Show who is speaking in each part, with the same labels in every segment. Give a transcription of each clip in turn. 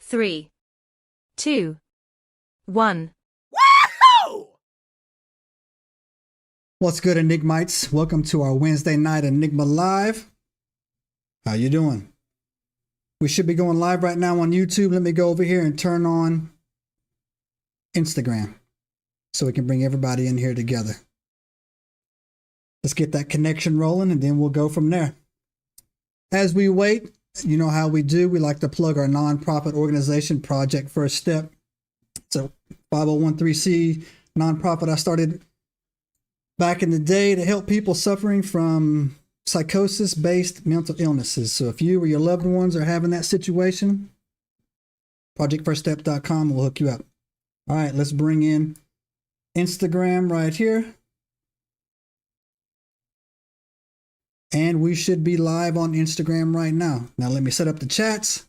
Speaker 1: 3, 2, 1.
Speaker 2: Woohoo!
Speaker 3: What's good, Enigmites? Welcome to our Wednesday night Enigma Live. How you doing? We should be going live right now on YouTube. Let me go over here and turn on Instagram so we can bring everybody in here together. Let's get that connection rolling and then we'll go from there. As we wait, you know how we do. We like to plug our nonprofit organization, Project First Step. It's a 501(c) nonprofit I started back in the day to help people suffering from psychosis-based mental illnesses. So if you or your loved ones are having that situation, projectfirststep.com will hook you up. All right, let's bring in Instagram right here. And we should be live on Instagram right now. Now let me set up the chats.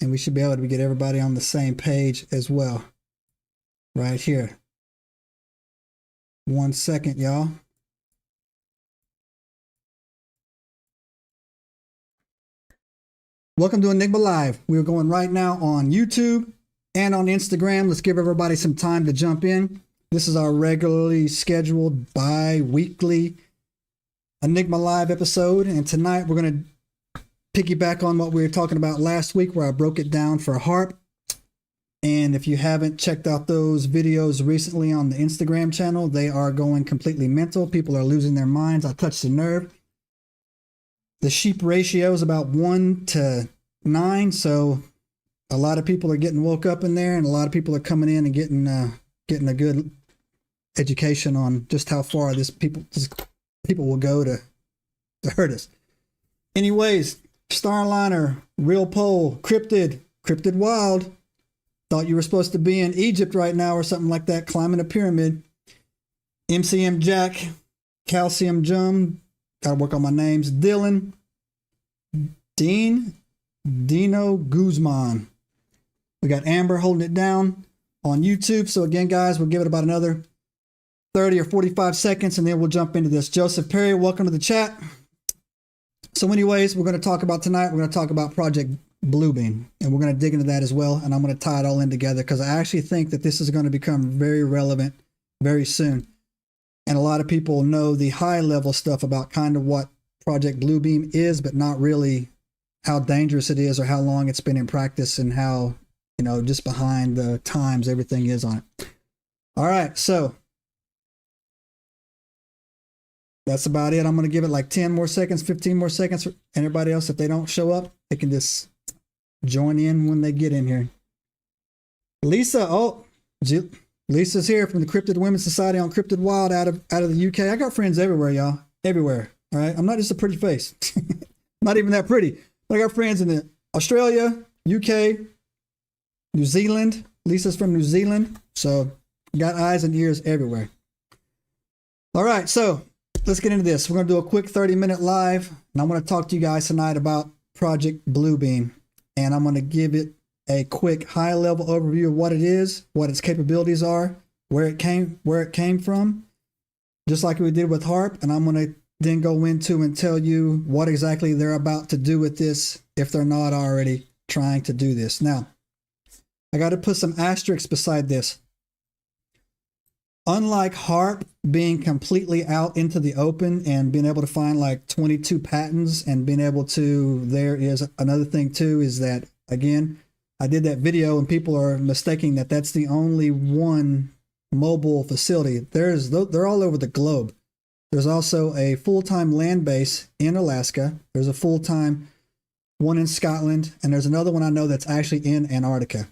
Speaker 3: And we should be able to get everybody on the same page as well. Right here. 1 second, y'all. Welcome to Enigma Live. We're going right now on YouTube and on Instagram. Let's give everybody some time to jump in. This is our regularly scheduled bi-weekly Enigma Live episode. And tonight we're going to piggyback on what we were talking about last week where I broke it down for HAARP. And if you haven't checked out those videos recently on the Instagram channel, they are going completely mental. People are losing their minds. I touched the nerve. The sheep ratio is about 1 to 9. So a lot of people are getting woke up in there, and a lot of people are coming in and getting a good education on just how far this people will go to hurt us. Anyways, Starliner, Real Pole, Cryptid Wild. Thought you were supposed to be in Egypt right now or something like that, climbing a pyramid. MCM Jack, Calcium Jum, gotta work on my names. Dylan, Dino Guzman. We got Amber holding it down on YouTube. So again, guys, we'll give it about another 30 or 45 seconds and then we'll jump into this. Joseph Perry, welcome to the chat. So anyways, we're going to talk about tonight, we're going to talk about Project Bluebeam, and we're going to dig into that as well. And I'm going to tie it all in together because I actually think that this is going to become very relevant very soon. And a lot of people know the high level stuff about kind of what Project Bluebeam is, but not really how dangerous it is or how long it's been in practice and how, you know, just behind the times everything is on it. All right, so that's about it. I'm going to give it like 10 more seconds, 15 more seconds. And everybody else, if they don't show up, they can just join in when they get in here. Lisa, Lisa's here from the Cryptid Women's Society on Cryptid Wild out of the UK. I got friends everywhere, y'all. Everywhere. All right. I'm not just a pretty face. Not even that pretty. But I got friends in Australia, UK, New Zealand. Lisa's from New Zealand. So got eyes and ears everywhere. All right. So let's get into this. We're going to do a quick 30-minute live. And I'm going to talk to you guys tonight about Project Bluebeam. And I'm going to give it a quick high-level overview of what it is, what its capabilities are, where it came from, just like we did with HAARP. And I'm going to then go into and tell you what exactly they're about to do with this if they're not already trying to do this. Now, I got to put some asterisks beside this. Unlike HAARP being completely out into the open and being able to find like 22 patents and being able to, there is another thing too, is that, again, I did that video and people are mistaking that that's the only one mobile facility. They're all over the globe. There's also a full-time land base in Alaska. There's a full-time one in Scotland. And there's another one I know that's actually in Antarctica.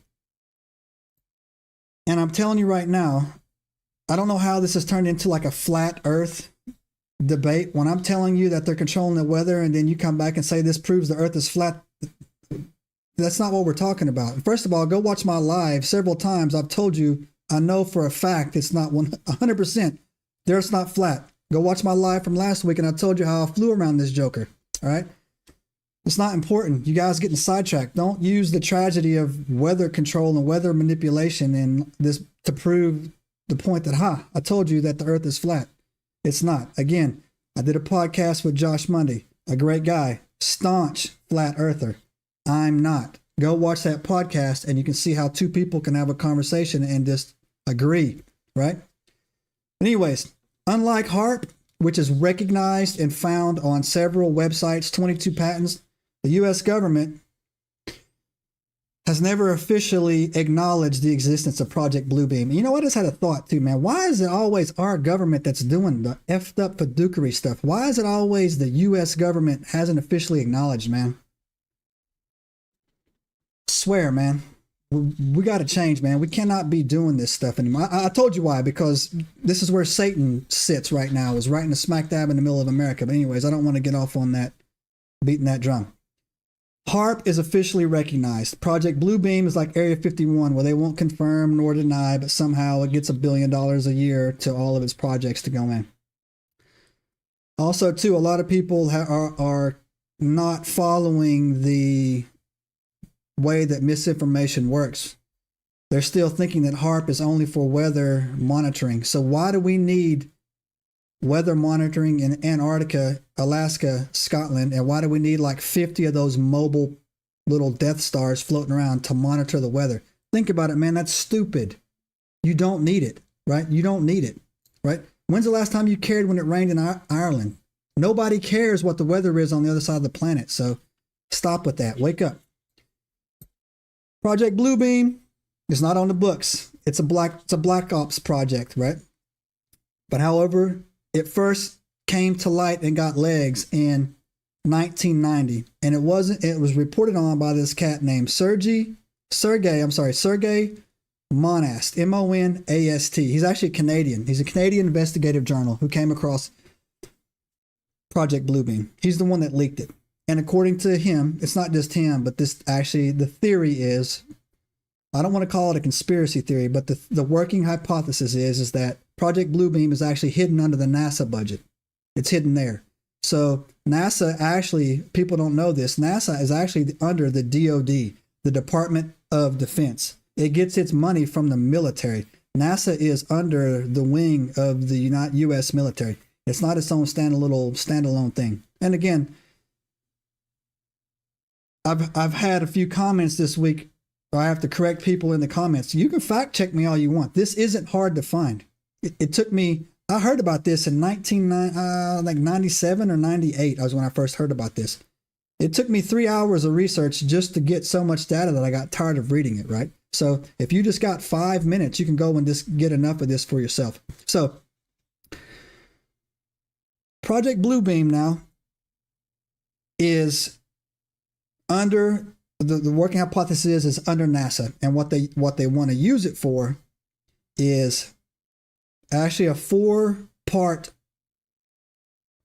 Speaker 3: And I'm telling you right now, I don't know how this has turned into like a flat earth debate. When I'm telling you that they're controlling the weather and then you come back and say this proves the earth is flat, that's not what we're talking about. First of all, go watch my live several times. I've told you, I know for a fact it's not 100%. The earth's not flat. Go watch my live from last week and I told you how I flew around this joker. All right. It's not important. You guys getting sidetracked. Don't use the tragedy of weather control and weather manipulation and this to prove the point that, I told you that the earth is flat. It's not. Again, I did a podcast with Josh Mundy, a great guy, staunch flat earther. I'm not. Go watch that podcast and you can see how two people can have a conversation and just agree, right? Anyways, unlike HAARP, which is recognized and found on several websites, 22 patents, the U.S. government has never officially acknowledged the existence of Project Bluebeam. You know what? I just had a thought too, man. Why is it always our government that's doing the effed up fiduciary stuff? Why is it always the U.S. government hasn't officially acknowledged, man? Swear, man. We got to change, man. We cannot be doing this stuff anymore. I told you why, because this is where Satan sits right now, is right in the smack dab in the middle of America. But anyways, I don't want to get off on that, beating that drum. HAARP is officially recognized. Project Bluebeam is like Area 51, where they won't confirm nor deny, but somehow it gets $1 billion a year to all of its projects to go in. Also, too, a lot of people are not following the way that misinformation works. They're still thinking that HAARP is only for weather monitoring. So why do we need weather monitoring in Antarctica, Alaska, Scotland, and why do we need like 50 of those mobile little Death Stars floating around to monitor the weather? Think about it, man. That's stupid. You don't need it, right? You don't need it, right? When's the last time you cared when it rained in Ireland? Nobody cares what the weather is on the other side of the planet. So stop with that. Wake up. Project Bluebeam is not on the books. It's a black ops project, right? But however, it first came to light and got legs in 1990, and it was reported on by this cat named Serge Monast, M-O-N-A-S-T. He's actually Canadian. He's a Canadian investigative journal who came across Project Bluebeam. He's the one that leaked it. And according to him, it's not just him, but this actually, the theory is, I don't want to call it a conspiracy theory, but the working hypothesis is that Project Bluebeam is actually hidden under the NASA budget. It's hidden there. So NASA actually, people don't know this, NASA is actually under the DOD, the Department of Defense. It gets its money from the military. NASA is under the wing of the U.S. military. It's not its own standalone thing. And again, I've had a few comments this week. I have to correct people in the comments. You can fact check me all you want. This isn't hard to find. It took me, I heard about this in 97 or 98. Was when I first heard about this. It took me 3 hours of research just to get so much data that I got tired of reading it, right? So if you just got 5 minutes, you can go and just get enough of this for yourself. So Project Bluebeam now is under the working hypothesis is under NASA, and what they want to use it for is actually a 4-part.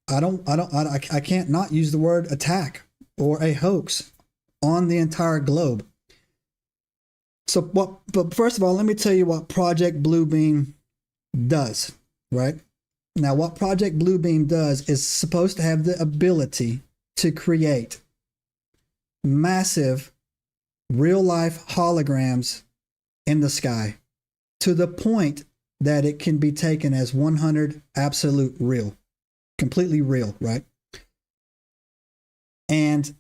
Speaker 3: I can't not use the word attack or a hoax on the entire globe. So but first of all, let me tell you what Project Bluebeam does, right? Now, what Project Bluebeam does is supposed to have the ability to create massive real-life holograms in the sky to the point that it can be taken as 100 absolute real, completely real, right? And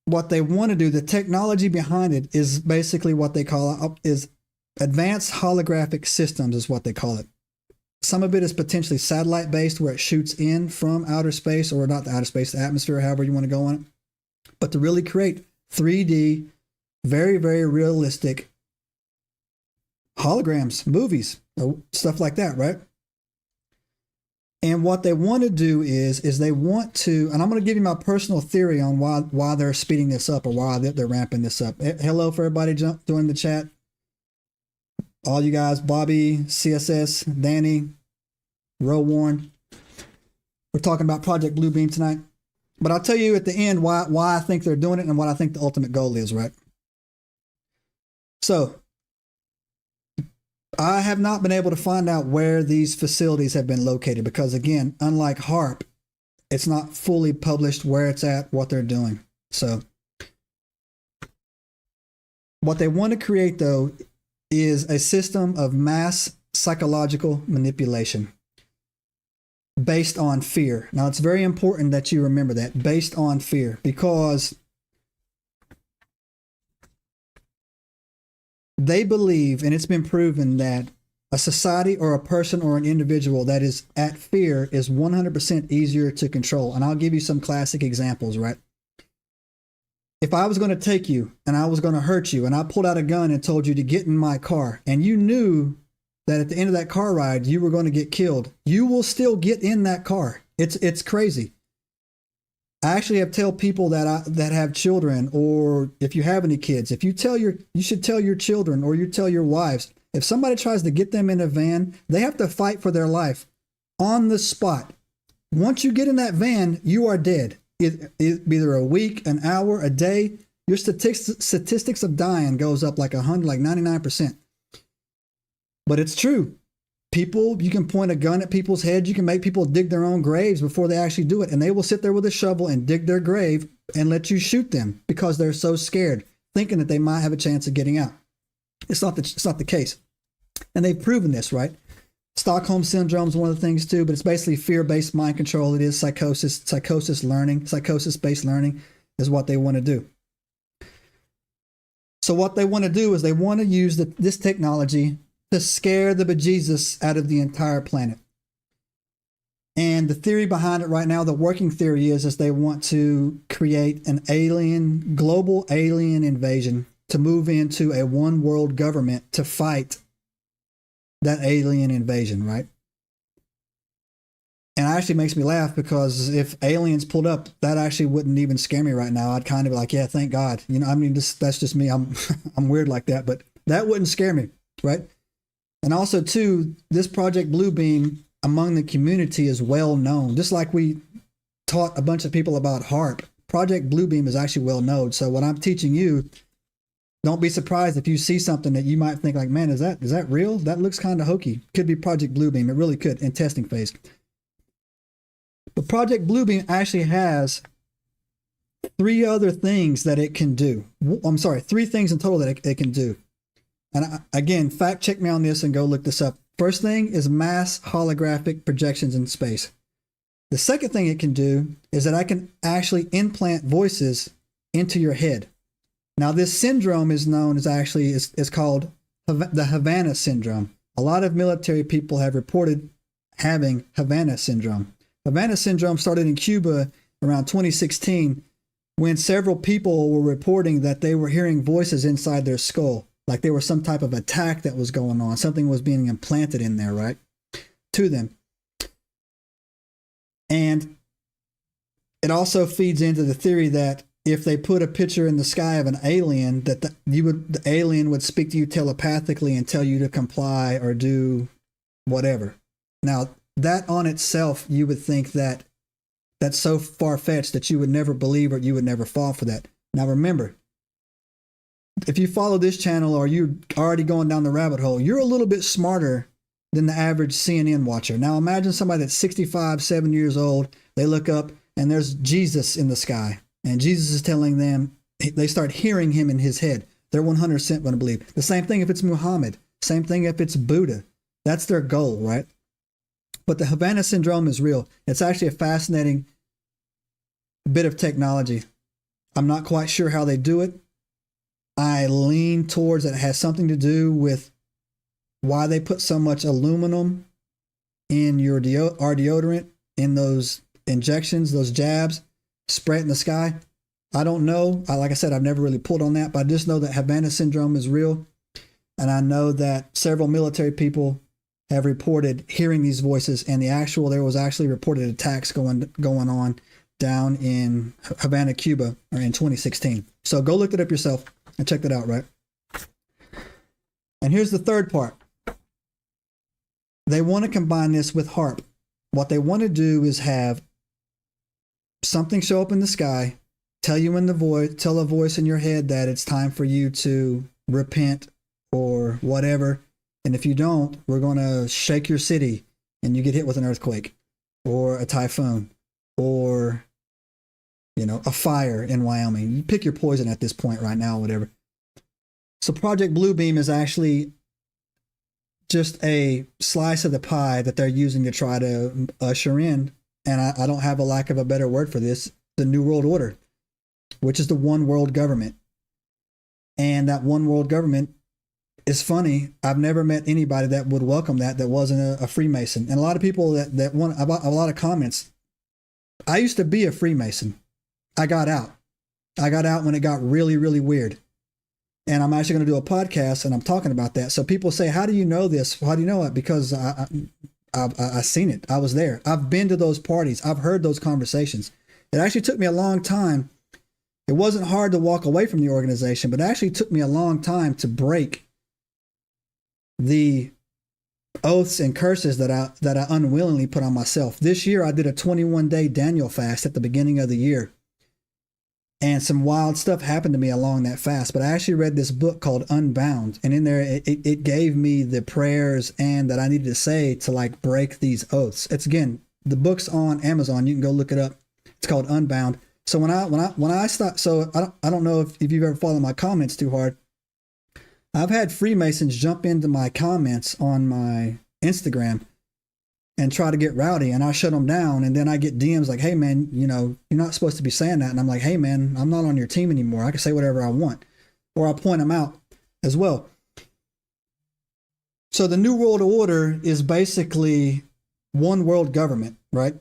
Speaker 3: what they want to do, the technology behind it is basically what they call is advanced holographic systems is what they call it. Some of it is potentially satellite based where it shoots in from outer space, or not the outer space, the atmosphere, however you want to go on it. But to really create 3D, very, very realistic holograms, movies, stuff like that, right? And what they want to do is they want to, and I'm going to give you my personal theory on why they're speeding this up, or why they're ramping this up. Hello for everybody joining the chat. All you guys, Bobby, CSS, Danny, Roe Warren. We're talking about Project Bluebeam tonight. But I'll tell you at the end why I think they're doing it and what I think the ultimate goal is, right? So, I have not been able to find out where these facilities have been located because, again, unlike HAARP, it's not fully published where it's at, what they're doing. So, what they want to create, though, is a system of mass psychological manipulation. based on fear. Now, it's very important that you remember that, based on fear, because they believe, and it's been proven, that a society or a person or an individual that is at fear is 100% easier to control. And I'll give you some classic examples, right? If I was going to take you and I was going to hurt you and I pulled out a gun and told you to get in my car, and you knew that at the end of that car ride you were going to get killed, you will still get in that car. It's crazy. I actually have tell people that have children, or if you have any kids, you should tell your children, or you tell your wives, if somebody tries to get them in a van, they have to fight for their life on the spot. Once you get in that van, you are dead. Either a week, an hour, a day, your statistics of dying goes up like 99%. But it's true. People, you can point a gun at people's heads. You can make people dig their own graves before they actually do it. And they will sit there with a shovel and dig their grave and let you shoot them because they're so scared, thinking that they might have a chance of getting out. It's not the case. And they've proven this, right? Stockholm Syndrome is one of the things too, but it's basically fear-based mind control. It is psychosis-based learning is what they want to do. So what they want to do is they want to use this technology to scare the bejesus out of the entire planet. And the theory behind it right now, the working theory is they want to create an global alien invasion to move into a one world government to fight that alien invasion, right? And it actually makes me laugh, because if aliens pulled up, that actually wouldn't even scare me right now. I'd kind of be like, yeah, thank God. I mean, that's just me. I'm weird like that, but that wouldn't scare me, right? And also too, this Project Bluebeam among the community is well known. Just like we taught a bunch of people about HAARP, Project Bluebeam is actually well known. So what I'm teaching you, don't be surprised if you see something that you might think like, man, is that real? That looks kind of hokey. Could be Project Bluebeam. It really could, in testing phase. But Project Bluebeam actually has three other things that it can do. I'm sorry, three things in total that it can do. And again, fact check me on this and go look this up. First thing is mass holographic projections in space. The second thing it can do is that I can actually implant voices into your head. Now, this syndrome is known as is called the Havana Syndrome. A lot of military people have reported having Havana Syndrome. Havana Syndrome started in Cuba around 2016, when several people were reporting that they were hearing voices inside their skull, like there was some type of attack that was going on. Something was being implanted in there, right, to them. And it also feeds into the theory that if they put a picture in the sky of an alien, that the alien would speak to you telepathically and tell you to comply or do whatever. Now, that on itself, you would think that that's so far-fetched that you would never believe, or you would never fall for that. Now, remember, if you follow this channel or you're already going down the rabbit hole, you're a little bit smarter than the average CNN watcher. Now, imagine somebody that's 65, 70 years old. They look up and there's Jesus in the sky. And Jesus is telling them, they start hearing him in his head. They're 100% going to believe. The same thing if it's Muhammad. Same thing if it's Buddha. That's their goal, right? But the Havana Syndrome is real. It's actually a fascinating bit of technology. I'm not quite sure how they do it. I lean towards that it has something to do with why they put so much aluminum in our deodorant, in those injections, those jabs, spray it in the sky. I don't know. Like I said, I've never really pulled on that, but I just know that Havana Syndrome is real. And I know that several military people have reported hearing these voices, and there was actually reported attacks going on down in Havana, Cuba, or in 2016. So go look it up yourself and check that out, right? And here's the third part. They want to combine this with HAARP. What they want to do is have something show up in the sky, tell a voice in your head that it's time for you to repent or whatever. And if you don't, we're going to shake your city and you get hit with an earthquake or a typhoon or, a fire in Wyoming. You pick your poison at this point right now, whatever. So Project Bluebeam is actually just a slice of the pie that they're using to try to usher in, and I don't have a lack of a better word for this, the New World Order, which is the one world government. And that one world government is funny. I've never met anybody that would welcome that wasn't a Freemason. And a lot of people that want a lot of comments. I used to be a Freemason. I got out. I got out when it got really, really weird. And I'm actually going to do a podcast and I'm talking about that. So people say, how do you know this? How do you know it? Because I've seen it. I was there. I've been to those parties. I've heard those conversations. It actually took me a long time. It wasn't hard to walk away from the organization, but it actually took me a long time to break the oaths and curses that I unwillingly put on myself. This year, I did a 21-day Daniel fast at the beginning of the year. And some wild stuff happened to me along that fast. But I actually read this book called Unbound. And in there, it gave me the prayers and that I needed to say to like break these oaths. It's again, the book's on Amazon. You can go look it up. It's called Unbound. So when I start, so I don't know if you've ever followed my comments too hard. I've had Freemasons jump into my comments on my Instagram and try to get rowdy, and I shut them down. And then I get DMs like, hey man, you know, you're not supposed to be saying that. And I'm like, hey man, I'm not on your team anymore. I can say whatever I want, or I'll point them out as well. So the New World Order is basically one world government, right?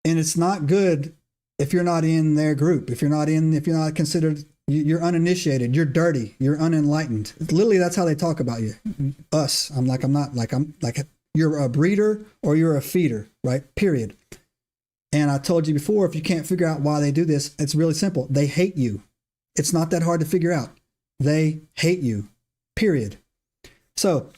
Speaker 3: And it's not good if you're not in their group, if you're not considered, you're uninitiated, you're dirty, you're unenlightened. Literally, that's how they talk about you. Us. I'm like, you're a breeder or you're a feeder, right? Period. And I told you before, if you can't figure out why they do this, it's really simple. They hate you. It's not that hard to figure out. They hate you, period. So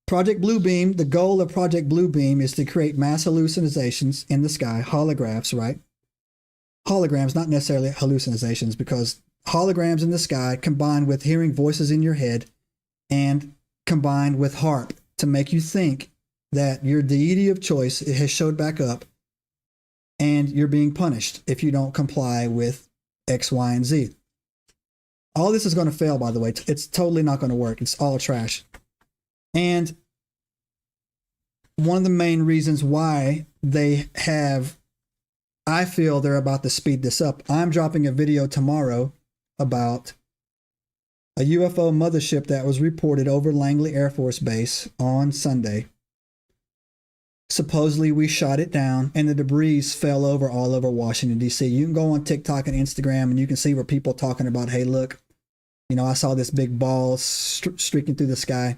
Speaker 3: Project Bluebeam, the goal of Project Bluebeam is to create mass hallucinations in the sky, holographs, right? Holograms, not necessarily hallucinations, because holograms in the sky combined with hearing voices in your head and combined with HAARP to make you think that your deity of choice has showed back up and you're being punished if you don't comply with X, Y, and Z. All this is going to fail, by the way. It's totally not going to work. It's all trash. And one of the main reasons why they have, I feel they're about to speed this up. I'm dropping a video tomorrow about a UFO mothership that was reported over Langley Air Force Base on Sunday. Supposedly we shot it down and the debris fell over all over Washington, D.C. You can go on TikTok and Instagram and you can see where people are talking about, hey, look, you know, I saw this big ball streaking through the sky.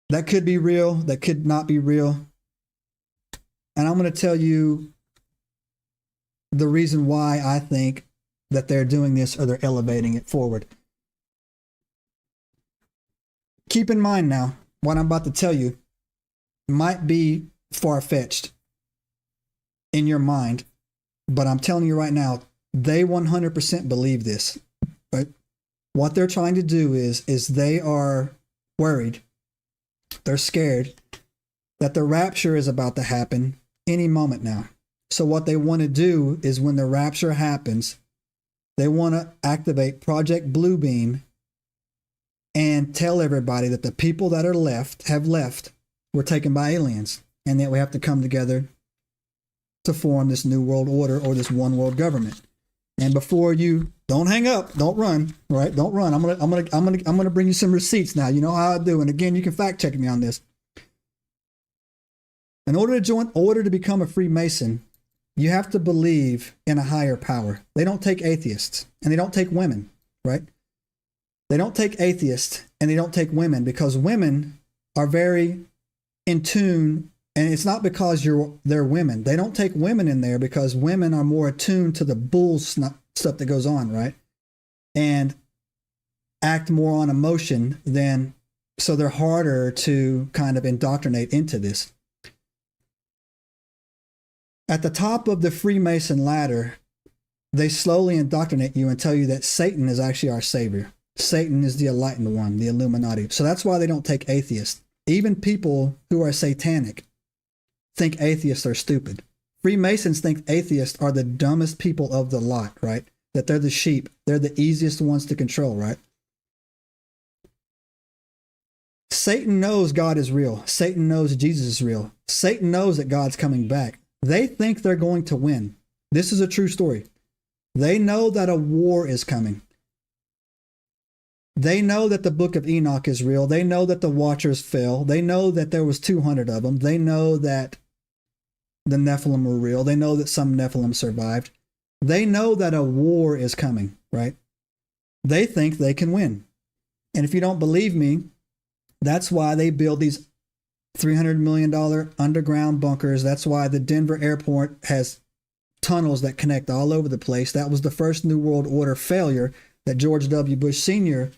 Speaker 3: That could be real. That could not be real. And I'm going to tell you the reason why I think that they're doing this or they're elevating it forward. Keep in mind now, what I'm about to tell you might be far-fetched in your mind, but I'm telling you right now, they 100% believe this, right? What they're trying to do is they are worried, they're scared that the rapture is about to happen any moment now. So what they want to do is when the rapture happens, they want to activate Project Bluebeam and tell everybody that the people that are have left were taken by aliens and that we have to come together to form this new world order or this one world government. And before you don't hang up, don't run, right? Don't run. I'm gonna bring you some receipts now. You know how I do. And again, you can fact check me on this. In order to become a Freemason, you have to believe in a higher power. They don't take atheists and they don't take women, right? They don't take atheists and they don't take women because women are very in tune. And it's not because they're women. They don't take women in there because women are more attuned to the bull stuff that goes on, right? And act more on emotion than, so they're harder to kind of indoctrinate into this. At the top of the Freemason ladder, they slowly indoctrinate you and tell you that Satan is actually our savior. Satan is the enlightened one, the Illuminati. So that's why they don't take atheists. Even people who are satanic think atheists are stupid. Freemasons think atheists are the dumbest people of the lot, right? That they're the sheep. They're the easiest ones to control, right? Satan knows God is real. Satan knows Jesus is real. Satan knows that God's coming back. They think they're going to win. This is a true story. They know that a war is coming. They know that the book of Enoch is real. They know that the Watchers fell. They know that there was 200 of them. They know that the Nephilim were real. They know that some Nephilim survived. They know that a war is coming, right? They think they can win. And if you don't believe me, that's why they build these $300 million underground bunkers. That's why the Denver airport has tunnels that connect all over the place. That was the first New World Order failure that George W. Bush Sr.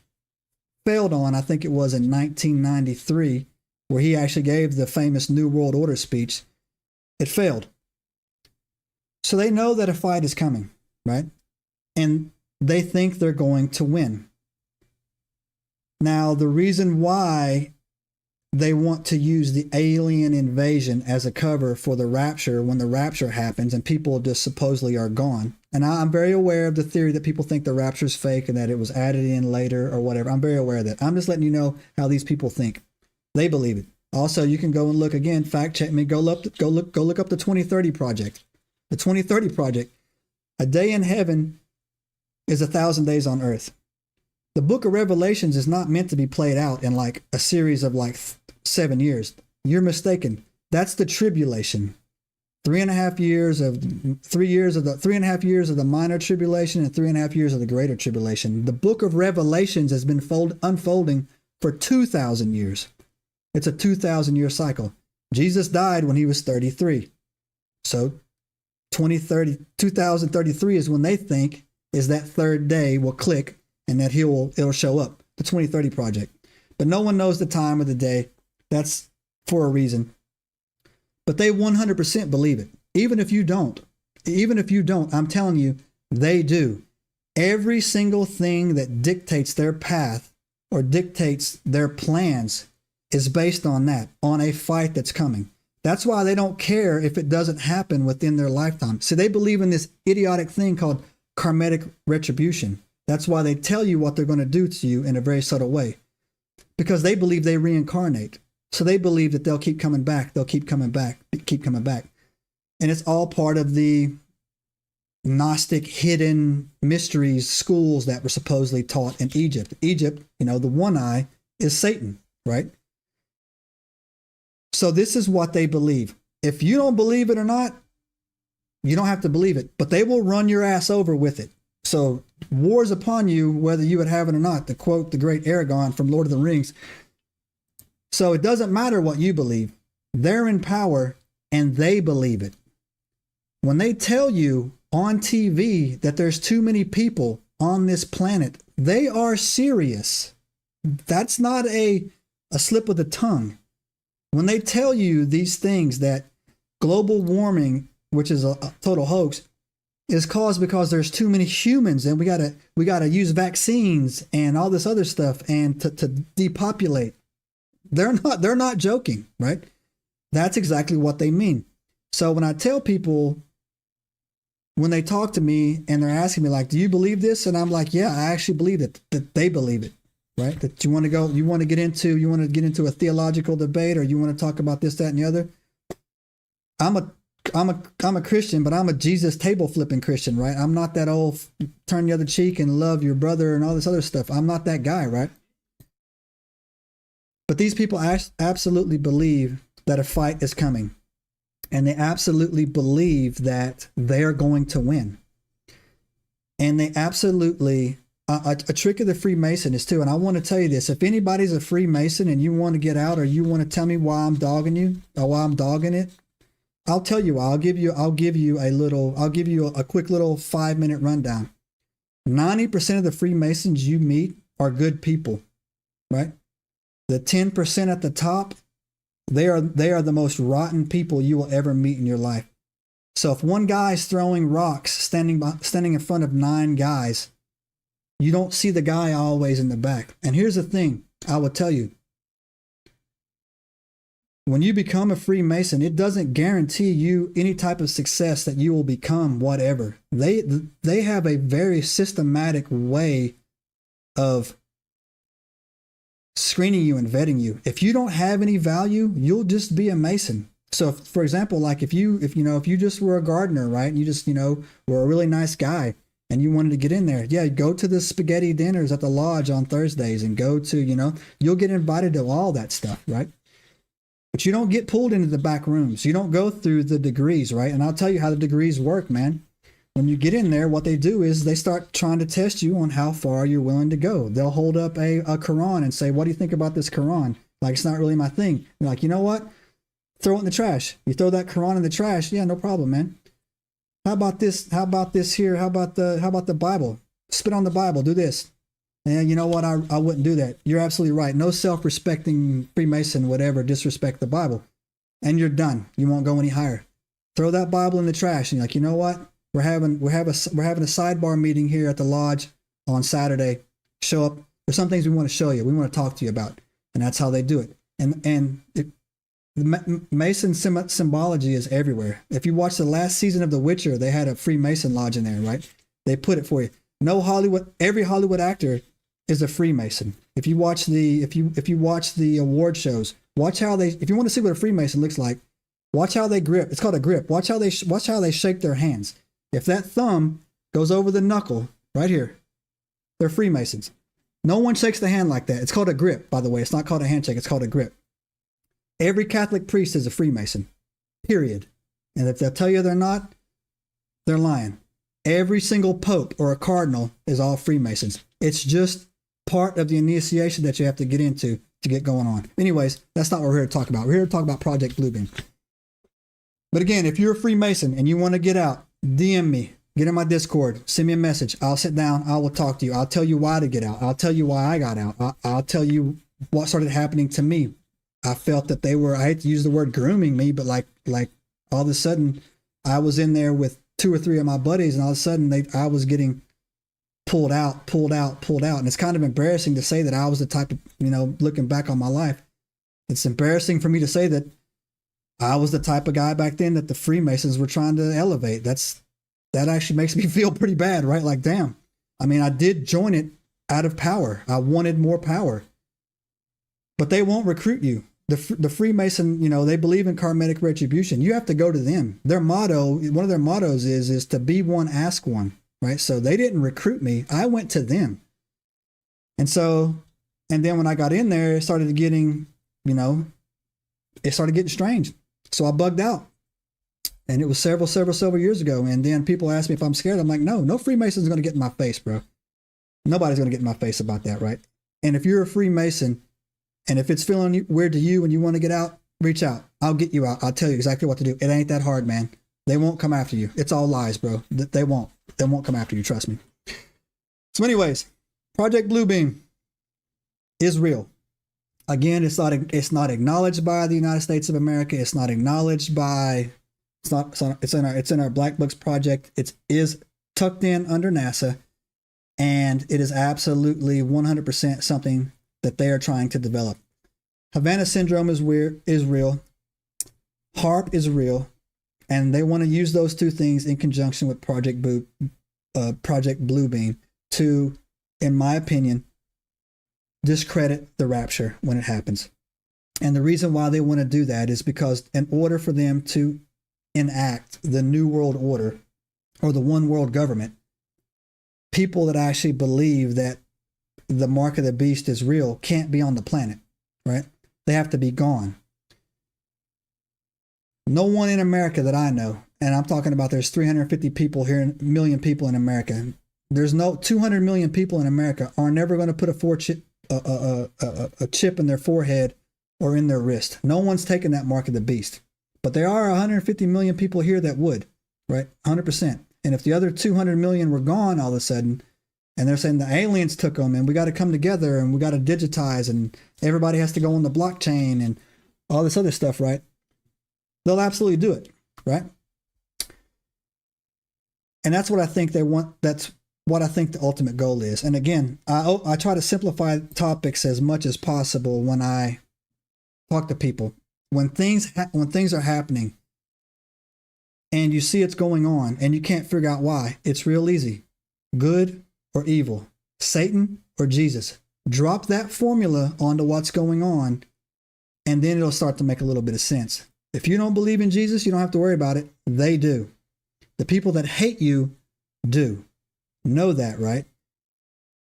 Speaker 3: failed on. I think it was in 1993, where he actually gave the famous New World Order speech. It failed. So they know that a fight is coming, right? And they think they're going to win. Now, the reason why they want to use the alien invasion as a cover for the rapture, when the rapture happens and people just supposedly are gone. And I'm very aware of the theory that people think the rapture is fake and that it was added in later or whatever. I'm very aware of that. I'm just letting you know how these people think. They believe it. Also, you can go and look again, fact check me, go look up the 2030 project. The 2030 project. A day in heaven is 1,000 days on earth. The book of Revelations is not meant to be played out in like a series of like 7 years. You're mistaken. That's the tribulation. 3.5 years of 3.5 years of the minor tribulation and 3.5 years of the greater tribulation. The book of Revelations has been unfolding for 2,000 years. It's a 2,000 year cycle. Jesus died when he was 33. So 2033 is when they think is that third day will click and that it'll show up, the 2030 project. But no one knows the time of the day. That's for a reason. But they 100% believe it. Even if you don't, I'm telling you, they do. Every single thing that dictates their path or dictates their plans is based on that, on a fight that's coming. That's why they don't care if it doesn't happen within their lifetime. See, they believe in this idiotic thing called karmic retribution. That's why they tell you what they're going to do to you in a very subtle way. Because they believe they reincarnate. So they believe that they'll keep coming back. They'll keep coming back. Keep coming back. And it's all part of the Gnostic hidden mysteries schools that were supposedly taught in Egypt. Egypt, the one eye is Satan, right? So this is what they believe. If you don't believe it or not, you don't have to believe it. But they will run your ass over with it. So war's upon you, whether you would have it or not, to quote the great Aragorn from Lord of the Rings. So it doesn't matter what you believe. They're in power and they believe it. When they tell you on TV that there's too many people on this planet, they are serious. That's not a slip of the tongue. When they tell you these things, that global warming, which is a total hoax, is caused because there's too many humans and we gotta use vaccines and all this other stuff and to depopulate. They're not joking, right? That's exactly what they mean. So when I tell people, when they talk to me and they're asking me like, do you believe this? And I'm like, yeah, I actually believe that they believe it, right? That you want to get into a theological debate, or you want to talk about this, that, and the other. I'm a Christian, but I'm a Jesus table flipping Christian, right? I'm not that old turn the other cheek and love your brother and all this other stuff. I'm not that guy, right? But these people absolutely believe that a fight is coming. And they absolutely believe that they are going to win. And they absolutely, a trick of the Freemason is too, and I want to tell you this, if anybody's a Freemason and you want to get out, or you want to tell me why I'm dogging you, or why I'm dogging it, I'll tell you why. I'll give you a quick little 5-minute rundown. 90% of the Freemasons you meet are good people, right? The 10% at the top, they are the most rotten people you will ever meet in your life. So if one guy is throwing rocks, standing in front of 9 guys, you don't see the guy always in the back. And here's the thing, I will tell you. When you become a Freemason, it doesn't guarantee you any type of success that you will become whatever. They have a very systematic way of screening you and vetting you. If you don't have any value, you'll just be a Mason. So if, for example, like if you just were a gardener, right? And you just, were a really nice guy and you wanted to get in there. Yeah. Go to the spaghetti dinners at the lodge on Thursdays and go to, you'll get invited to all that stuff, right? But you don't get pulled into the back rooms. You don't go through the degrees, right? And I'll tell you how the degrees work, man. When you get in there, what they do is they start trying to test you on how far you're willing to go. They'll hold up a Quran and say, what do you think about this Quran? Like, it's not really my thing. You're like, you know what? Throw it in the trash. You throw that Quran in the trash. Yeah, no problem, man. How about this? How about this here? How about the Bible? Spit on the Bible. Do this. And you know what? I wouldn't do that. You're absolutely right. No self-respecting Freemason would ever disrespect the Bible. And you're done. You won't go any higher. Throw that Bible in the trash. And you're like, you know what? We're having a sidebar meeting here at the lodge on Saturday. Show up. There's some things we want to show you. We want to talk to you about. And that's how they do it. The Mason symbology is everywhere. If you watch the last season of The Witcher, they had a Freemason lodge in there, right? They put it for you. Every Hollywood actor is a Freemason. If you watch the award shows, if you want to see what a Freemason looks like, watch how they grip. It's called a grip. Watch how they shake their hands. If that thumb goes over the knuckle right here, they're Freemasons. No one shakes the hand like that. It's called a grip, by the way. It's not called a handshake. It's called a grip. Every Catholic priest is a Freemason, period. And if they'll tell you they're not, they're lying. Every single pope or a cardinal is all Freemasons. It's just part of the initiation that you have to get into to get going on. Anyways, that's not what we're here to talk about. We're here to talk about Project Bluebeam. But again, if you're a Freemason and you want to get out, DM me, get in my Discord, send me a message. I'll sit down. I will talk to you. I'll tell you why to get out. I'll tell you why I got out. I'll tell you what started happening to me. I felt that they were, I hate to use the word grooming me, but like all of a sudden I was in there with 2 or 3 of my buddies and all of a sudden I was getting pulled out. And it's kind of embarrassing to say that I was the type of, looking back on my life, it's embarrassing for me to say that I was the type of guy back then that the Freemasons were trying to elevate. That actually makes me feel pretty bad, right? Like, damn. I mean, I did join it out of power. I wanted more power. But they won't recruit you. The Freemason, they believe in karmic retribution. You have to go to them. Their motto, one of their mottos is to be one, ask one, right? So they didn't recruit me. I went to them. And then when I got in there, it started getting strange. So I bugged out. And it was several years ago. And then people asked me if I'm scared. I'm like, no Freemason's going to get in my face, bro. Nobody's going to get in my face about that, right? And if you're a Freemason, and if it's feeling weird to you and you want to get out, reach out. I'll get you out. I'll tell you exactly what to do. It ain't that hard, man. They won't come after you. It's all lies, bro. They won't come after you. Trust me. So anyways, Project Bluebeam is real. Again, it's not acknowledged by the United States of America. It's not acknowledged by, it's in our Black Books project. It is tucked in under NASA, and it is absolutely 100% something that they are trying to develop. Havana Syndrome is real. HAARP is real. And they want to use those two things in conjunction with Project Bluebeam to, in my opinion, discredit the rapture when it happens. And the reason why they want to do that is because in order for them to enact the New World Order or the One World Government, people that actually believe that the mark of the beast is real can't be on the planet, right? They have to be gone. No one in America that I know, and I'm talking about there's 350 people here, million people in America. There's no 200 million people in America are never going to put a chip in their forehead or in their wrist. No one's taking that mark of the beast. But there are 150 million people here that would, right? 100%. And if the other 200 million were gone all of a sudden, and they're saying the aliens took them and we got to come together and we got to digitize and everybody has to go on the blockchain and all this other stuff, right? They'll absolutely do it, right? And that's what I think they want. That's what I think the ultimate goal is. And again, I try to simplify topics as much as possible when I talk to people. When things are happening and you see it's going on and you can't figure out why, it's real easy. Good or evil, Satan or Jesus. Drop that formula onto what's going on, and then it'll start to make a little bit of sense. If you don't believe in Jesus, you don't have to worry about it. They do. The people that hate you do. Know that, right?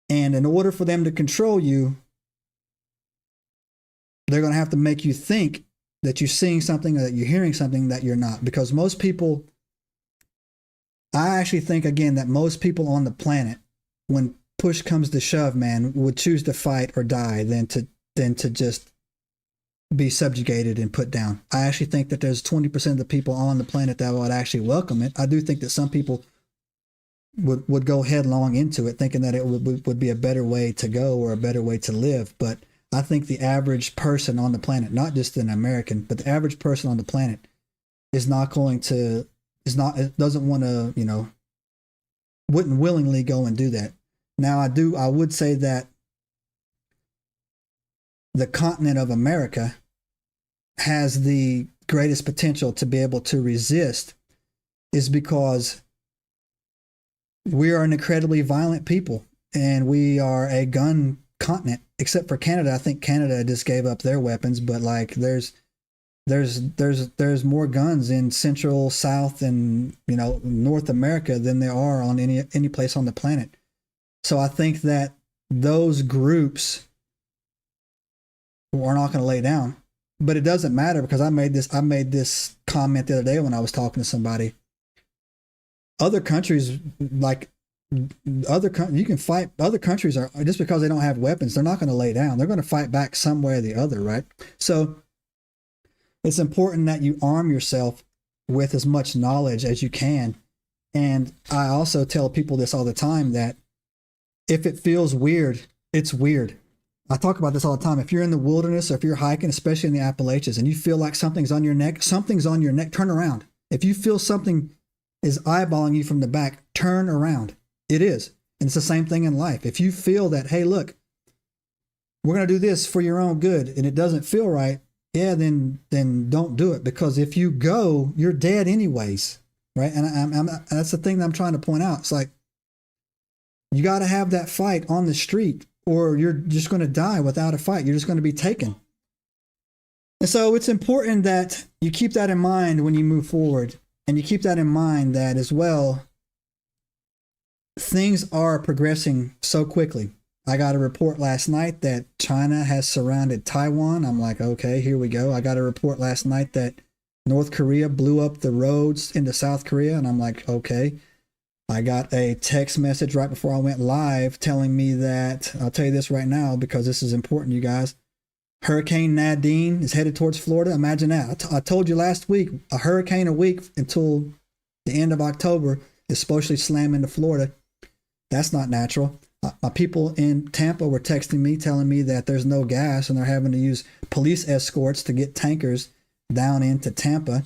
Speaker 3: And in order for them to control you, they're going to have to make you think that you're seeing something or that you're hearing something that you're not. Because most people, I actually think, again, that most people on the planet, when push comes to shove, man, would choose to fight or die than to just be subjugated and put down. I actually think that there's 20% of the people on the planet that would actually welcome it. I do think that some people would go headlong into it, thinking that it would be a better way to go or a better way to live. But I think the average person on the planet, not just an American, but the average person on the planet doesn't want to, wouldn't willingly go and do that. Now, I would say that the continent of America has the greatest potential to be able to resist, is because we are an incredibly violent people, and we are a gun continent, except for Canada. I think Canada just gave up their weapons, but like there's more guns in Central, South, and North America than there are on any place on the planet. So I think that those groups are not going to lay down. But it doesn't matter, because I made this comment the other day when I was talking to somebody. Other countries, you can fight. Other countries are, just because they don't have weapons, they're not going to lay down. They're going to fight back some way or the other, right? So it's important that you arm yourself with as much knowledge as you can. And I also tell people this all the time, that if it feels weird, it's weird. I talk about this all the time. If you're in the wilderness, or if you're hiking, especially in the Appalachians, and you feel like something's on your neck, turn around. If you feel something is eyeballing you from the back, turn around. It is. And it's the same thing in life. If you feel that, hey, look, we're going to do this for your own good, and it doesn't feel right, yeah, then don't do it. Because if you go, you're dead anyways, right? And that's the thing that I'm trying to point out. It's like, you got to have that fight on the street, or you're just going to die without a fight. You're just going to be taken. And so it's important that you keep that in mind when you move forward. And you keep that in mind that, as well, things are progressing so quickly. I got a report last night that China has surrounded Taiwan. I'm like, okay, here we go. I got a report last night that North Korea blew up the roads into South Korea. And I'm like, okay. I got a text message right before I went live telling me that, I'll tell you this right now because this is important, you guys. Hurricane Nadine is headed towards Florida. Imagine that. I told you last week, a hurricane a week until the end of October is supposed to slam into Florida. That's not natural. My people in Tampa were texting me, telling me that there's no gas and they're having to use police escorts to get tankers down into Tampa.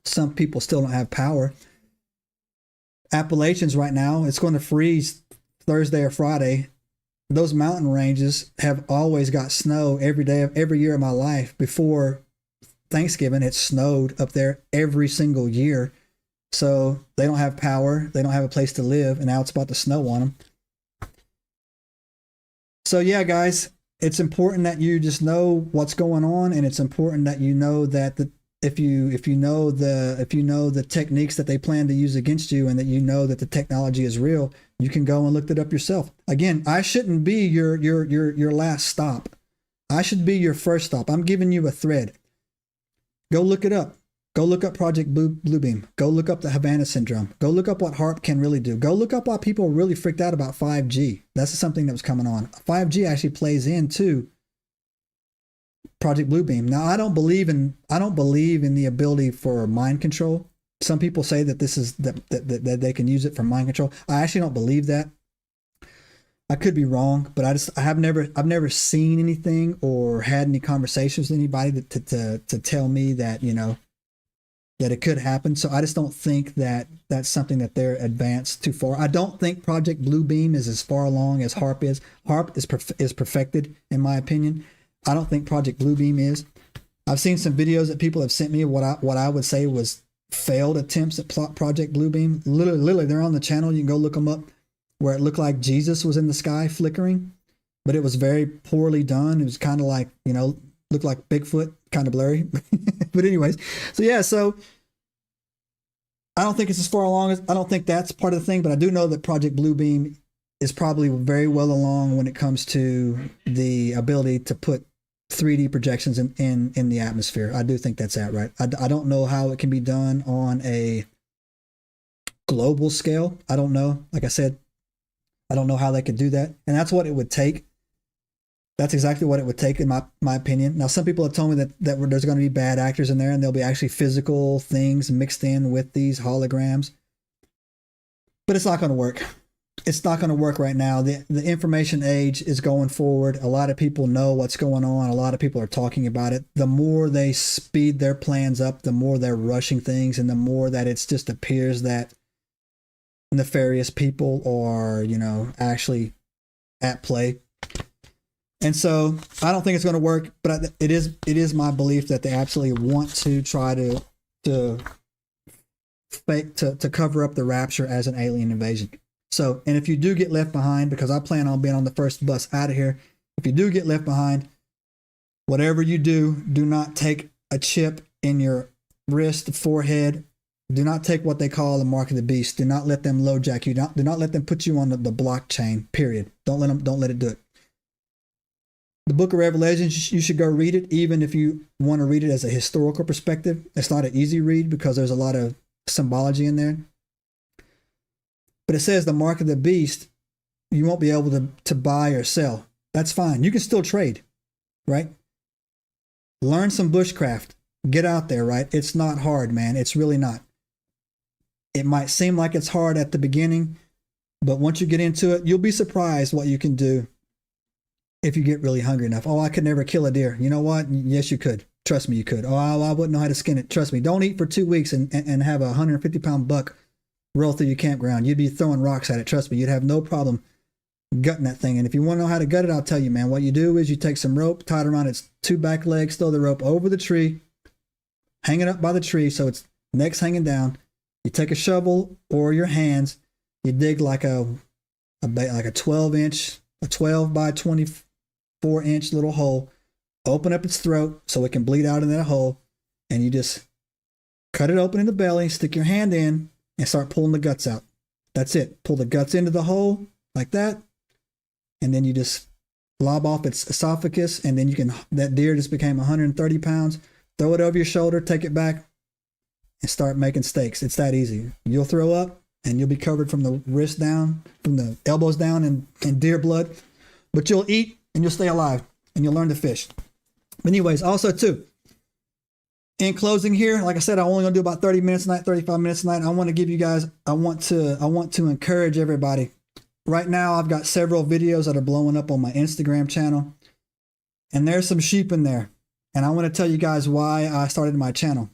Speaker 3: Some people still don't have power. Appalachians right now, it's going to freeze Thursday or Friday. Those mountain ranges have always got snow every day of every year of my life. Before Thanksgiving, it snowed up there every single year. So they don't have power. They don't have a place to live. And now it's about to snow on them. So yeah, guys, it's important that you just know what's going on. And it's important that you know that if you know the techniques that they plan to use against you, and that you know that the technology is real, you can go and look it up yourself. Again, I shouldn't be your last stop. I should be your first stop. I'm giving you a thread. Go look it up. Go look up Project Bluebeam. Go look up the Havana Syndrome. Go look up what HAARP can really do. Go look up why people are really freaked out about 5G. That's something that was coming on. 5G actually plays into Project Bluebeam. Now, I don't believe in the ability for mind control. Some people say that this is that they can use it for mind control. I actually don't believe that. I could be wrong, but I've never seen anything or had any conversations with anybody to tell me that, that it could happen. So I just don't think that that's something that they're advanced too far. I don't think Project Bluebeam is as far along as HAARP is. HAARP is perfected, in my opinion. I don't think Project Bluebeam is. I've seen some videos that people have sent me of what I would say was failed attempts at Project Bluebeam. Literally, they're on the channel. You can go look them up, where it looked like Jesus was in the sky flickering. but it was very poorly done. It was kind of like, looked like Bigfoot, kind of blurry. But anyways, so yeah, so I don't think it's as far along as, I don't think that's part of the thing, but I do know that Project Bluebeam is probably very well along when it comes to the ability to put 3D projections in the atmosphere. I do think that's right. I don't know how it can be done on a global scale. I don't know. Like I said, I don't know how they could do that. And that's what it would take. That's exactly what it would take, in my opinion. Now, some people have told me that there's going to be bad actors in there, and there'll be actually physical things mixed in with these holograms. But it's not going to work. It's not going to work right now. The information age is going forward. A lot of people know what's going on. A lot of people are talking about it. The more they speed their plans up, the more they're rushing things, and the more that it just appears that nefarious people are, actually at play. And so I don't think it's going to work, but it is my belief that they absolutely want to try to cover up the Rapture as an alien invasion. So, and if you do get left behind, because I plan on being on the first bus out of here, if you do get left behind, whatever you do, do not take a chip in your wrist, forehead. Do not take what they call the mark of the beast. Do not let them LoJack you. Do not let them put you on the blockchain, period. Don't let it do it. The Book of Revelations, you should go read it, even if you want to read it as a historical perspective. It's not an easy read because there's a lot of symbology in there. But it says the mark of the beast, you won't be able to buy or sell. That's fine. You can still trade, right? Learn some bushcraft. Get out there, right? It's not hard, man. It's really not. It might seem like it's hard at the beginning, but once you get into it, you'll be surprised what you can do if you get really hungry enough. Oh, I could never kill a deer. You know what? Yes, you could. Trust me, you could. Oh, I wouldn't know how to skin it. Trust me. Don't eat for 2 weeks and have a 150-pound buck roll through your campground. You'd be throwing rocks at it. Trust me, you'd have no problem gutting that thing. And if you want to know how to gut it, I'll tell you, man. What you do is you take some rope, tie it around its 2 back legs, throw the rope over the tree, hang it up by the tree so its neck's hanging down. You take a shovel or your hands, you dig like a 12-inch, a 12 by 24-inch little hole, open up its throat so it can bleed out in that hole, and you just cut it open in the belly, stick your hand in, and start pulling the guts out. That's it. Pull the guts into the hole like that, and then you just lob off its esophagus, and then that deer just became 130 pounds. Throw it over your shoulder, take it back, and start making steaks. It's that easy. You'll throw up, and you'll be covered from the wrist down, from the elbows down in deer blood, but you'll eat, and you'll stay alive, and you'll learn to fish. But anyways, also too, in closing here, like I said, I'm only gonna do about 30 minutes tonight, 35 minutes tonight. I want to give you guys, I want to encourage everybody. Right now, I've got several videos that are blowing up on my Instagram channel, and there's some sheep in there. And I want to tell you guys why I started my channel.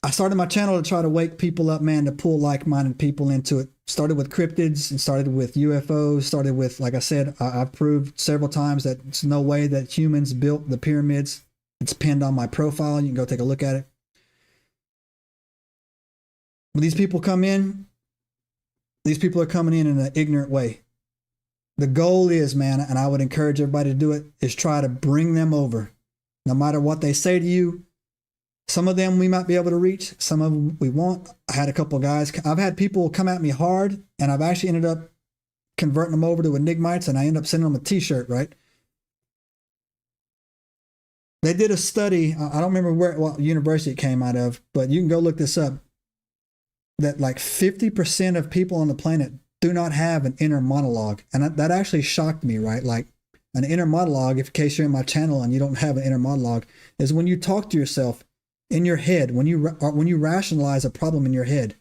Speaker 3: I started my channel to try to wake people up, man, to pull like-minded people into it. Started with cryptids and started with UFOs, started with, like I said, I've proved several times that there's no way that humans built the pyramids. It's pinned on my profile. You can go take a look at it. When these people come in, these people are coming in an ignorant way. The goal is, man, and I would encourage everybody to do it, is try to bring them over. No matter what they say to you, some of them we might be able to reach, some of them we won't. I had a couple of guys, I've had people come at me hard, and I've actually ended up converting them over to Enigmites, and I end up sending them a t-shirt, right? They did a study, I don't remember what university it came out of, but you can go look this up, that like 50% of people on the planet do not have an inner monologue. And that actually shocked me, right? Like an inner monologue, if in case you're in my channel and you don't have an inner monologue, is when you talk to yourself in your head, when you rationalize a problem in your head.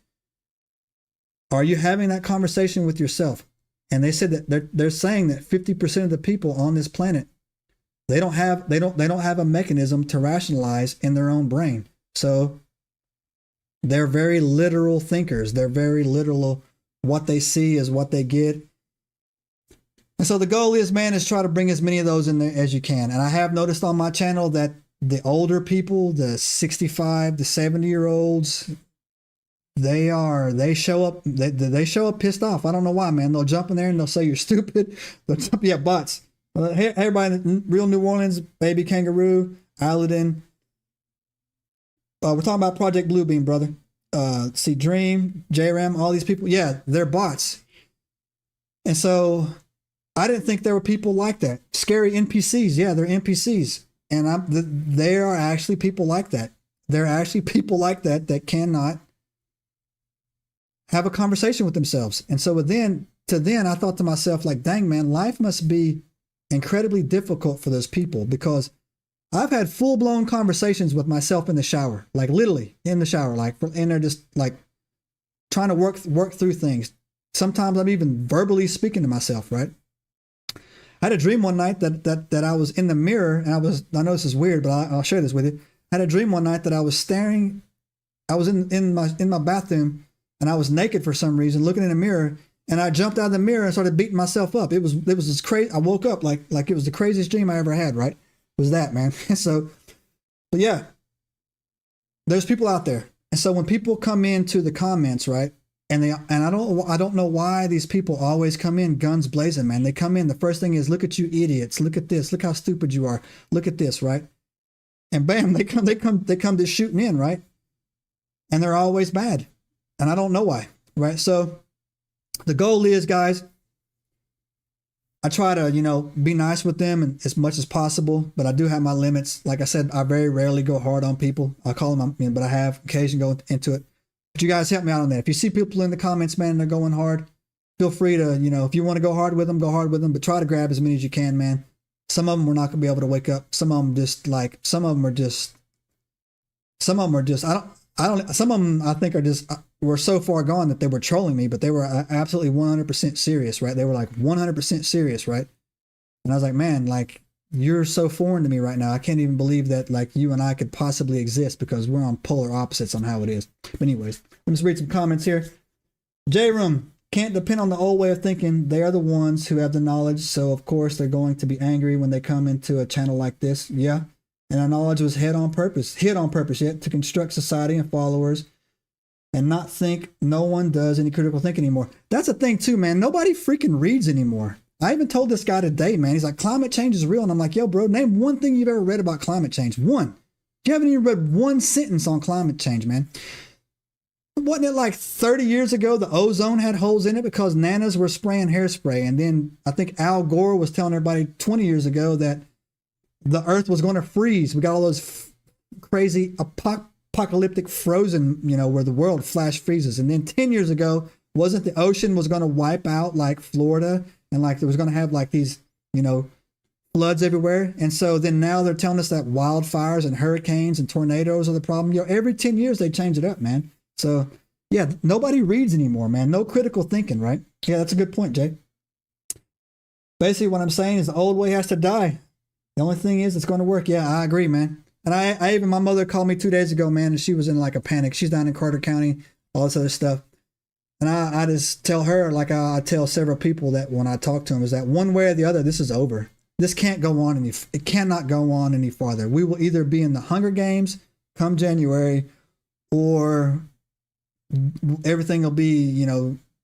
Speaker 3: Are you having that conversation with yourself? And they said that they're saying that 50% of the people on this planet, they don't have a mechanism to rationalize in their own brain. So they're very literal thinkers. They're very literal. What they see is what they get. And so the goal is, man, is try to bring as many of those in there as you can. And I have noticed on my channel that the older people, the 65 to 70-year-olds, they show up pissed off. I don't know why, man. They'll jump in there and they'll say you're stupid. They'll jump, yeah, bots. Hey, everybody in real New Orleans, Baby Kangaroo, Aladdin. We're talking about Project Bluebeam, brother. See Dream, JRAM, all these people. Yeah, they're bots. And so I didn't think there were people like that. Scary NPCs. Yeah, they're NPCs. And they are actually people like that. There are actually people like that cannot have a conversation with themselves. And so then I thought to myself, like, dang, man, life must be incredibly difficult for those people, because I've had full-blown conversations with myself in the shower, like literally in the shower, like, and they're just like trying to work through things. Sometimes I'm even verbally speaking to myself, right? I had a dream one night that I was in the mirror, and I know this is weird, but I'll share this with you. I had a dream one night that I was staring, I was in my bathroom, and I was naked for some reason, looking in the mirror, and I jumped out of the mirror and started beating myself up. It was this crazy. I woke up like it was the craziest dream I ever had, right? It was that, man. So, but yeah, there's people out there. And so when people come into the comments, right, and I don't know why these people always come in guns blazing, man. They come in, the first thing is, look at you idiots, look at this, look how stupid you are, look at this, right? And bam, they come to shooting in, right? And they're always bad. And I don't know why, right? So the goal is, guys, I try to, be nice with them as much as possible, but I do have my limits. Like I said, I very rarely go hard on people. I call them, but I have occasionally go into it. But you guys help me out on that. If you see people in the comments, man, and they're going hard, feel free to, if you want to go hard with them, but try to grab as many as you can, man. Some of them we're not going to be able to wake up. Some of them some of them I think are just, were so far gone that they were trolling me, but they were absolutely 100% serious, right? They were like 100% serious, right? And I was like, man, like, you're so foreign to me right now. I can't even believe that, like, you and I could possibly exist, because we're on polar opposites on how it is. But anyways, let me just read some comments here. J-Room, can't depend on the old way of thinking. They are the ones who have the knowledge, so of course they're going to be angry when they come into a channel like this. Yeah. And our knowledge was hid on purpose, yet to construct society and followers, and not think no one does any critical thinking anymore. That's a thing too, man. Nobody freaking reads anymore. I even told this guy today, man, he's like, climate change is real. And I'm like, yo, bro, name one thing you've ever read about climate change. One. You haven't even read one sentence on climate change, man. Wasn't it like 30 years ago the ozone had holes in it because nanas were spraying hairspray? And then I think Al Gore was telling everybody 20 years ago that the earth was going to freeze. We got all those crazy apocalyptic frozen, where the world flash freezes. And then 10 years ago, wasn't the ocean was going to wipe out like Florida, and like there was going to have like these, floods everywhere. And so then now they're telling us that wildfires and hurricanes and tornadoes are the problem. Every 10 years they change it up, man. So yeah, nobody reads anymore, man. No critical thinking, right? Yeah, that's a good point, Jay. Basically what I'm saying is the old way has to die. The only thing is it's going to work. Yeah, I agree, man. And I even, my mother called me 2 days ago, man, and she was in like a panic. She's down in Carter County, all this other stuff. And I just tell her, like I tell several people that when I talk to them, is that one way or the other, this is over. This can't go on it cannot go on any farther. We will either be in the Hunger Games come January, or everything will be,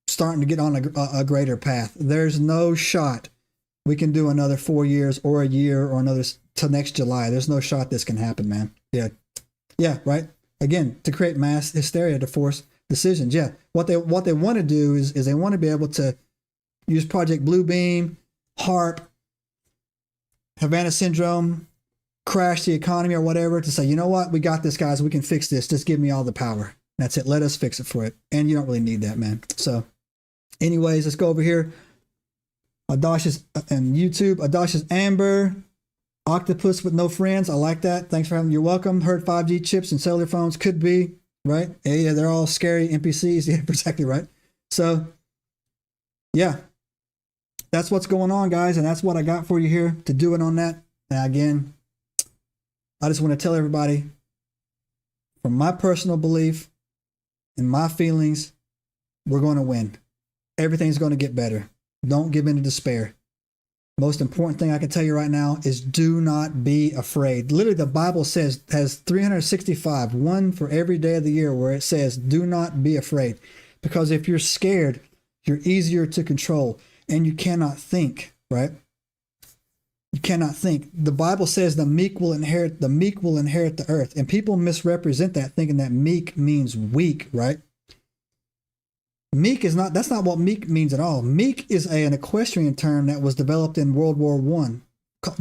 Speaker 3: starting to get on a greater path. There's no shot we can do another 4 years or a year or another till next July. There's no shot this can happen, man. Yeah. Yeah, right? Again, to create mass hysteria, to force decisions. Yeah. What they want to do is they want to be able to use Project Bluebeam, HAARP, Havana Syndrome, crash the economy or whatever, to say, you know what? We got this, guys. We can fix this. Just give me all the power. That's it. Let us fix it for it. And you don't really need that, man. So anyways, let's go over here. Audacious and YouTube. Audacious Amber. Octopus with no friends. I like that. Thanks for having me. You're welcome. Heard 5G chips and cellular phones. Could be, right? Yeah, they're all scary NPCs. Yeah, exactly right. So, yeah. That's what's going on, guys. And that's what I got for you here to do it on that. And again, I just want to tell everybody, from my personal belief and my feelings, we're going to win. Everything's going to get better. Don't give in to despair. Most important thing I can tell you right now is do not be afraid. Literally, the Bible says, has 365, one for every day of the year, where it says, do not be afraid. Because if you're scared, you're easier to control and you cannot think, right? You cannot think. The Bible says the meek will inherit the earth. And people misrepresent that, thinking that meek means weak, right? Meek is not, that's not what meek means at all. Meek is an equestrian term that was developed in World War I,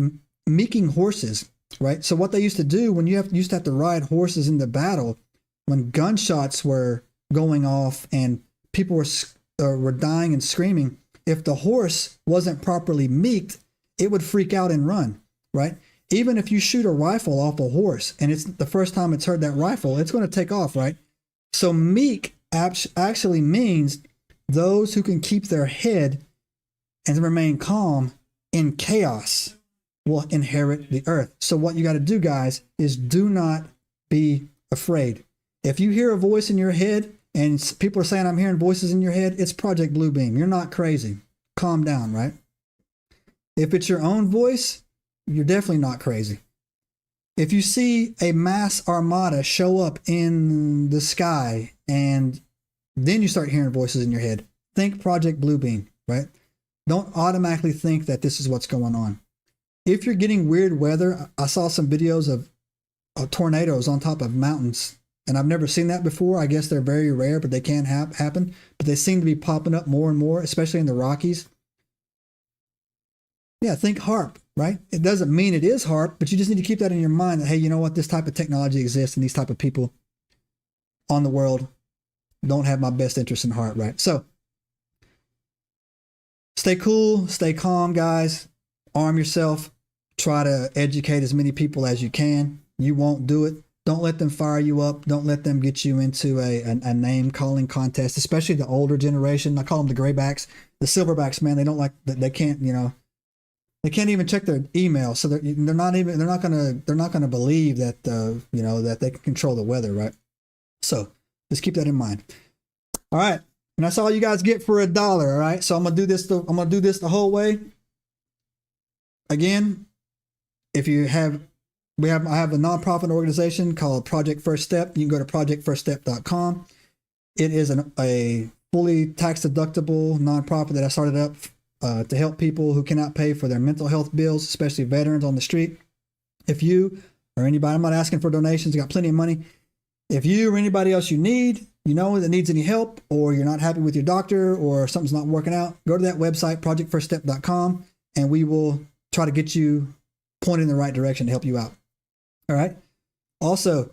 Speaker 3: meeking horses, right? So what they used to do when used to have to ride horses into battle, when gunshots were going off and people were dying and screaming, if the horse wasn't properly meeked, it would freak out and run, right? Even if you shoot a rifle off a horse and it's the first time it's heard that rifle, it's going to take off, right? So meek actually means those who can keep their head and remain calm in chaos will inherit the earth. So what you got to do, guys, is do not be afraid. If you hear a voice in your head and people are saying, I'm hearing voices in your head, it's Project Bluebeam. You're not crazy. Calm down, right? If it's your own voice, you're definitely not crazy. If you see a mass armada show up in the sky and then you start hearing voices in your head, think Project Bluebeam, right? Don't automatically think that this is what's going on. If you're getting weird weather, I saw some videos of tornadoes on top of mountains, and I've never seen that before. I guess they're very rare, but they can happen. But they seem to be popping up more and more, especially in the Rockies. Yeah, think HAARP, right? It doesn't mean it is HAARP, but you just need to keep that in your mind that, hey, you know what? This type of technology exists and these type of people on the world don't have my best interest in heart, right? So stay cool, stay calm, guys. Arm yourself. Try to educate as many people as you can. You won't do it. Don't let them fire you up. Don't let them get you into a name calling contest, especially the older generation. I call them the graybacks, the silverbacks, man. They don't like, they can't, they can't even check their email. So they're not gonna believe that, that they can control the weather, right? So just keep that in mind. All right. And that's all you guys get for $1. All right. So I'm going to do this. I'm going to do this the whole way. Again, if you have, I have a nonprofit organization called Project First Step. You can go to projectfirststep.com. It is a fully tax deductible nonprofit that I started up to help people who cannot pay for their mental health bills, especially veterans on the street. If you or anybody, I'm not asking for donations, you got plenty of money. If you or anybody else that needs any help, or you're not happy with your doctor, or something's not working out, go to that website, projectfirststep.com, and we will try to get you pointed in the right direction to help you out. All right. Also,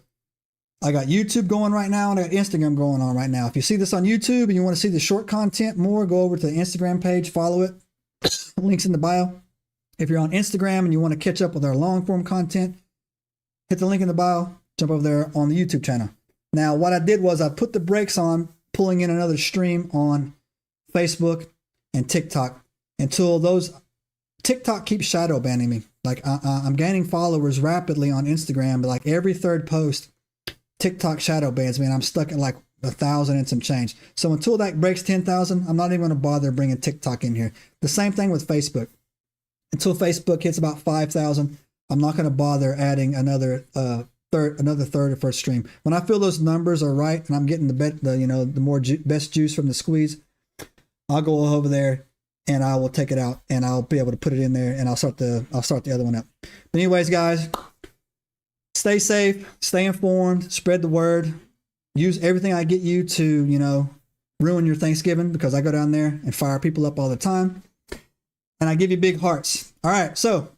Speaker 3: I got YouTube going right now, and I got Instagram going on right now. If you see this on YouTube and you want to see the short content more, go over to the Instagram page, follow it. Links in the bio. If you're on Instagram and you want to catch up with our long form content, hit the link in the bio, jump over there on the YouTube channel. Now, what I did was I put the brakes on pulling in another stream on Facebook and TikTok until TikTok keeps shadow banning me. Like I'm gaining followers rapidly on Instagram, but like every third post, TikTok shadow bans me, and I'm stuck at like 1,000 and some change. So until that breaks 10,000, I'm not even going to bother bringing TikTok in here. The same thing with Facebook. Until Facebook hits about 5,000, I'm not going to bother adding another third or first stream. When I feel those numbers are right and I'm getting the best juice from the squeeze, I'll go over there and I will take it out and I'll be able to put it in there, and I'll start the other one up. But anyways, guys, stay safe, stay informed, spread the word. Use everything I get you to, ruin your Thanksgiving, because I go down there and fire people up all the time. And I give you big hearts. All right, so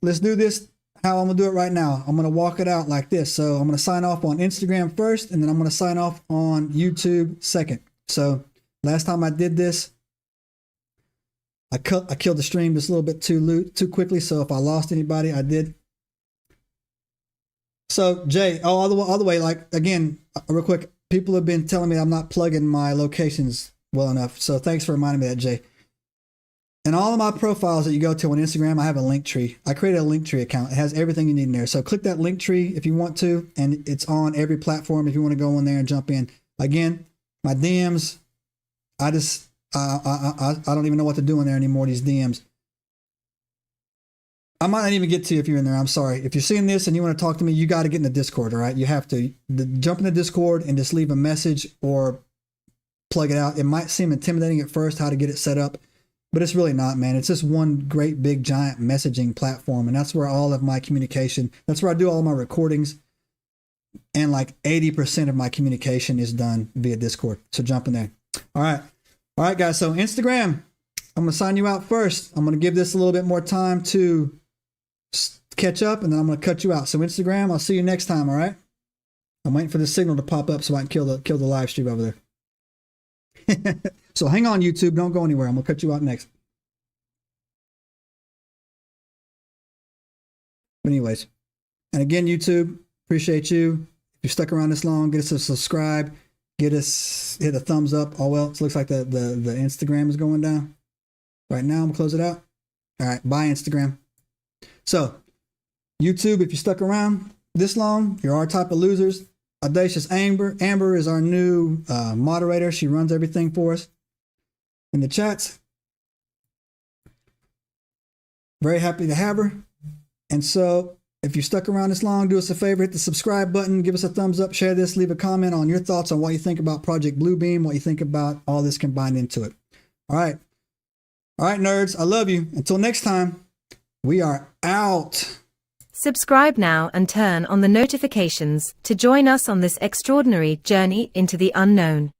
Speaker 3: let's do this how I'm going to do it right now. I'm going to walk it out like this. So I'm going to sign off on Instagram first, and then I'm going to sign off on YouTube second. So last time I did this, I killed the stream just a little bit too quickly. So if I lost anybody, I did. So Jay, all the way, like, again, real quick, people have been telling me I'm not plugging my locations well enough. So thanks for reminding me of that, Jay. And all of my profiles that you go to on Instagram, I have a link tree. I created a link tree account. It has everything you need in there. So click that link tree if you want to, and it's on every platform if you want to go in there and jump in. Again, my DMs, I don't even know what to do in there anymore, these DMs. I might not even get to you if you're in there. I'm sorry. If you're seeing this and you want to talk to me, you got to get in the Discord, all right? You have to jump in the Discord and just leave a message or plug it out. It might seem intimidating at first how to get it set up, but it's really not, man. It's just one great big giant messaging platform, and that's where all of my communication, that's where I do all my recordings, and like 80% of my communication is done via Discord. So jump in there. All right, guys. So Instagram, I'm going to sign you out first. I'm going to give this a little bit more time to catch up, and then I'm going to cut you out. So Instagram, I'll see you next time, all right? I'm waiting for the signal to pop up so I can kill the live stream over there. So hang on, YouTube. Don't go anywhere. I'm going to cut you out next. But anyways, and again, YouTube, appreciate you. If you stuck around this long, get us a subscribe. Hit a thumbs up. Oh, well, it looks like the Instagram is going down. Right now, I'm going to close it out. All right, bye, Instagram. So, YouTube, if you stuck around this long, you're our type of losers. Audacious Amber. Amber is our new moderator. She runs everything for us in the chats. Very happy to have her. And so, if you stuck around this long, do us a favor, hit the subscribe button, give us a thumbs up, share this, leave a comment on your thoughts on what you think about Project Bluebeam, what you think about all this combined into it. All right, nerds, I love you. Until next time, we are out.
Speaker 1: Subscribe now and turn on the notifications to join us on this extraordinary journey into the unknown.